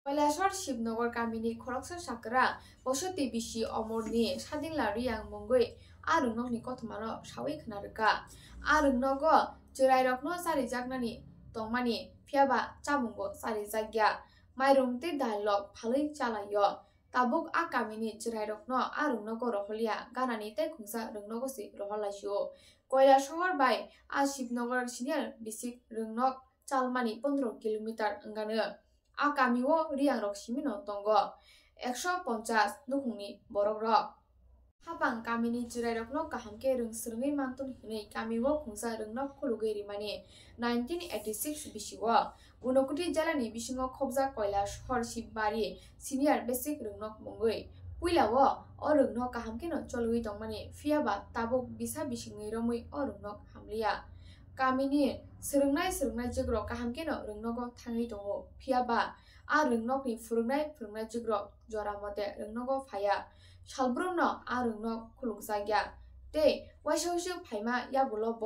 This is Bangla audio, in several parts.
কৈলাসর শিবনগর গাमिनि খরকসা সাকরা বসতি বিশি অমরনি সাদিনলা রিয়াং মঙ্গই আরুংনকনি কথমানো সাवै খনারকা আরুংনগो जरायरकनो सारि जागनानि तंमानि फियाबा चामुंगो सारि जाग्या माइरंते डायलग फालै चालायो ताबुक आ गामिनि जरायरकनो आरुंनगो रहलिया गानानि ते खुंसा रुंनगोसि रहलाइसु কৈলাসহর बाय आ शिबनगर सिनियर बिसिक रुंनक चालमानि 15 किलोमीटर अंगानो आ गामिओ रियांरक सिमिनो तंगो 150 नुखुंनि बरकरक हाबां गामिनि जिरायरकनो गाहामके रोंस्रोङै मानतन हिनै गामिओ खुंसा रोंनक खुलुगै रिमानि 1986 बिसिओ उनकुटी जिल्लानि बिसिङाव खबजा কৈলাসহর शिबबारि सिनियर बेसिक रोंनक मंगै पुइलाओ अ रोंनक गाहामकेनो चलुगै दंमानि फियाबा ताबुक बिसा बिसिङै रमै अ रोंनक हामलिया गामिनि सोलोंनाय जिग्र गाहामकेनो रोंनगो थाङै दङ फियाबा आ रोंनकनि फोरोंनाय जिग्र जरा मते रोंनगो फाया सालब्रुमनो आ रोंनक खुलुगजाग्या ते वाइसौसो फाइमा याबुलो ब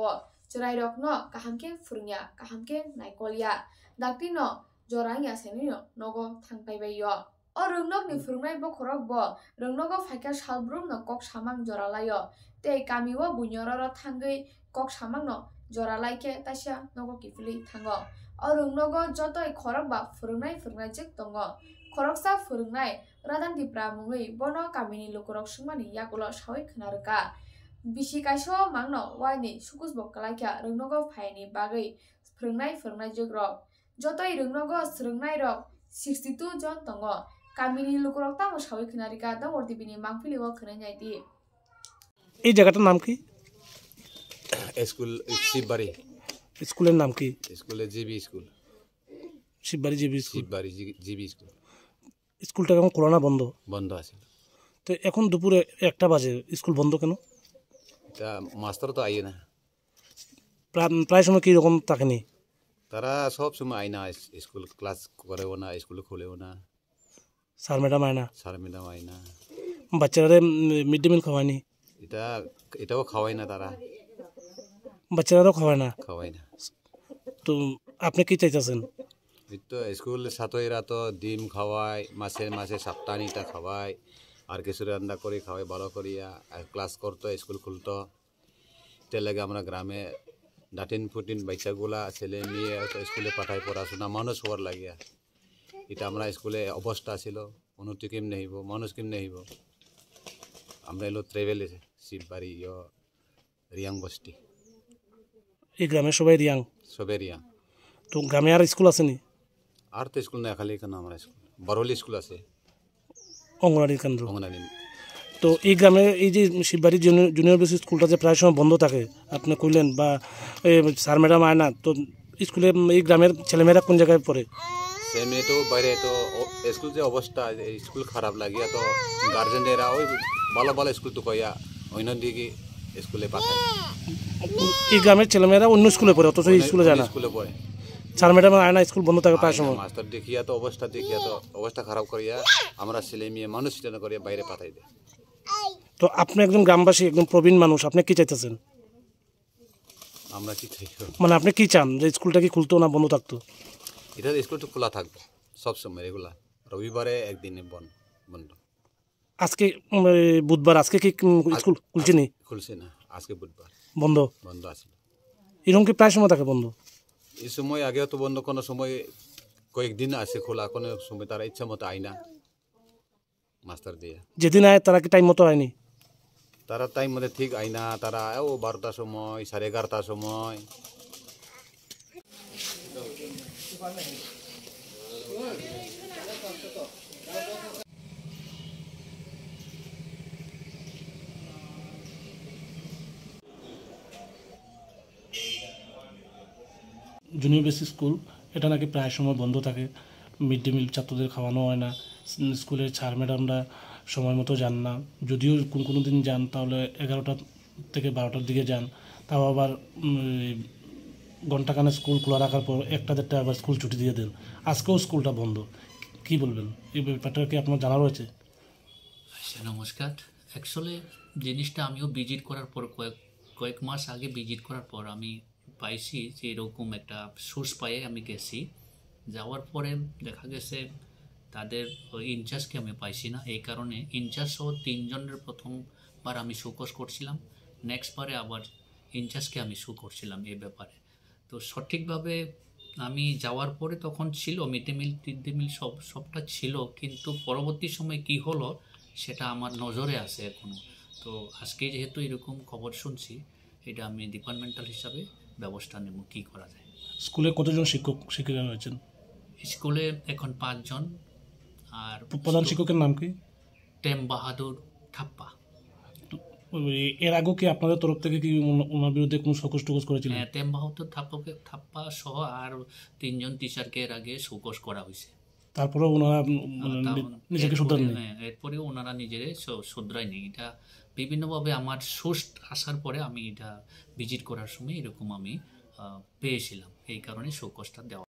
जरायरकनो गाहामके फोरोंया गाहामके नायकलिया दाक्तिनो जराया सेनिनो नगो थांपाइबायो अ रोंनकनि फोरोंनाय बखरक ब रोंनगो फाइका सालब्रुमनो कक सामां जरालायो ते गामिओ बुइनरर थांगै कक सामांनो जरालाइके तासिया नगो किफुलि थाङो अ रोंनगो जतय खरक बा फोरोंनाय जिग दङ खरकसा फोरोंनाय रादान्तिप्रा मुङै बनो गामिनि लोकरक सुंमानि यागुलो सावै खोनारका बिसि काइसो मांनो वाइनि सुकुसबो कलाइख्या रोंनगो फायनि बागै फोरोंनाय जिग्र जतय रोंनगो सोलोंनाय रक 62 जन दङ गामिनि लोकरक तामो सावै खोनारिका दा वर्दिबिनि मांफिलिओ खोनायनायदि এই জায়গাটার নাম কি? स्कूल शिवबाड़ी। স্কুলের নাম কি? School GB school. Shivbari GB school. Shivbari GB school. স্কুলটা এখন খোলা না বন্ধ? বন্ধ আছে। তো এখন দুপুরে 1টা বাজে, স্কুল বন্ধ কেন? তা মাস্টার তো আইয়ে না। প্রায় সময় কি রকম থাকেনি? তারা সব সময় আয় না, স্কুল ক্লাস করেও না, স্কুল খুলেও না। স্যার ম্যাডাম আয় না? স্যার ম্যাডাম আয় না। বাচ্চারা মিড ডে মিল খাওয়ায়নি? এটাও খাওয়ায় না তারা। বাচ্চারাও খাওয়ায় না? খাওয়ায় না। তো আপনি কি চাইতেছেন? এই তো স্কুল ছাত্রীরা তো ডিম খাওয়ায়, মাসে সপ্তাহনিটা খাওয়ায়, আর কিছু রান্না করে খাওয়ায় ভালো করিয়া, আর ক্লাস করতো, স্কুল খুলতো। এটার লাগে আমরা গ্রামে ডাটিন বাচ্চাগুলা ছেলে মেয়ে স্কুলে পাঠায় পড়াশোনা মানুষ হওয়ার লাগিয়া। এটা আমরা স্কুলে অবস্থা ছিল, উন্নতি কেমনে হইব, মানুষ কেমনে হইব। আমরা এলো ট্রেভেল শিববাড়ি রিয়াং বস্তি। এই গ্রামের সবাই রিয়াং? সবাই রিয়াং। তো গ্রামে আর স্কুল আসেনি? আর তো স্কুল না, খালি এখানে আমরা স্কুল বরহলি স্কুল আছে, অঙ্গনারী কেন্দ্র। অঙ্গনারী। তো এই গ্রামে এই যে শিববাড়ি জুনিয়র বেসিক স্কুলটা যে প্রায় সময় বন্ধ থাকে আপনি কইলেন, বা স্যার ম্যাডাম আয় না, তো স্কুলে এই গ্রামের ছেলেমেয়েরা কোন জায়গায় পড়ে? সে মেয়ে তো বাইরে, তো স্কুল যে অবস্থা, স্কুল খারাপ লাগিয়া তো গার্জেনেরা ওই ভালো স্কুল তো কইয়া অন্য দিকে স্কুলে পাঠায়। এই গ্রামের ছেলেমেয়েরা অন্য স্কুলে পড়ে, অথচ স্কুলে যায় না? স্কুলে পড়ে। স্যার ম্যাডাম আয় না, স্কুল বন্ধ থাকে প্রায় সময়। মাস্টার দেখিয়া তো অবস্থা খারাপ করিয়া আমরা ছেলে মেয়ে মানুষ চিন্তা করিয়া বাইরে পাঠাই দেয়। তো আপনি একজন গ্রামবাসী, একজন প্রবীণ মানুষ, আপনি কি চাইতেছেন? আমরা কি চাই, মানে আপনি কি চান, যে স্কুলটা কি খুলতো না বন্ধ থাকতো? এটা স্কুলটা খোলা থাকবে সবসময় রেগুলার, রবিবারে একদিনে বন্ধ। আজকে বুধবার, আজকে কি স্কুল খুলছে নি? খুলছে না, আজকে বুধবার বন্ধ আছে। এরকম কি প্রায় সময় থাকে বন্ধ? এই সময় আগেও তো বন্ধ, কোনো সময় কয়েকদিন আছে খোলা, কোনো সময় তারা ইচ্ছা মতো আয় না মাস্টার দিয়ে। যেদিন আয় তারা কি টাইম মতো আয়নি? তারা টাইম মতো ঠিক আয় না, তারা 12টার সময়, 11:30টার সময়। জুনিয়র বেসিক স্কুল এটা নাকি প্রায় সময় বন্ধ থাকে, মিড ডে মিল ছাত্রদের খাওয়ানো হয় না, স্কুলের স্যার ম্যাডামরা সময় মতো যান না, যদিও কোনো দিন যান তাহলে 11টা থেকে 12টার দিকে যান, তাও আবার ঘণ্টাখানে স্কুল খোলা রাখার পর 1টা-1:30 আবার স্কুল ছুটি দিয়ে দেন। আজকেও স্কুলটা বন্ধ, কি বলবেন এই ব্যাপারটা? কি আপনার জানা রয়েছে? নমস্কার। অ্যাকচুয়ালি জিনিসটা আমিও ভিজিট করার পর কয়েক মাস আগে ভিজিট করার পর আমি পাইছি যে এরকম একটা সোর্স পায়ে আমি গেছি। যাওয়ার পরে দেখা গেছে তাদের ইনচার্জকে আমি পাইছি না, এই কারণে ইনচার্জ সহ 3 জনের প্রথমবার আমি শোকজ করছিলাম, নেক্সট বারে আবার ইনচার্জকে আমি শো করছিলাম এই ব্যাপারে। তো সঠিকভাবে আমি যাওয়ার পরে তখন ছিল মিড ডে মিল সবটা ছিল, কিন্তু পরবর্তী সময় কি হলো সেটা আমার নজরে আছে এখনও। তো আজকে যেহেতু এরকম খবর শুনছি, এটা আমি ডিপার্টমেন্টাল হিসাবে ব্যবস্থা নেব কী করা যায়। স্কুলে কতজন শিক্ষিকা রয়েছেন? স্কুলে এখন 5 জন। আর প্রধান শিক্ষকের নাম কি? টেম বাহাদুর থাপ্পা। এর আগেও কি আপনাদের তরফ থেকে কি ওনার বিরুদ্ধে কোনো শোকজ টোকজ করেছিলেন? হ্যাঁ, টেম বাহাদুর থাপ্পা সহ আর 3 জন টিচারকে এর আগে শোকজ করা হয়েছে। তারপরেও ওনারা নিজেকে শুধরান নেই? হ্যাঁ, এরপরেও ওনারা নিজেরাই শুধরায়নি। এটা বিভিন্নভাবে আমার সোর্স আসার পরে আমি এটা ভিজিট করার সময় এরকম আমি পেয়েছিলাম, এই কারণে শোকজটা দেওয়া।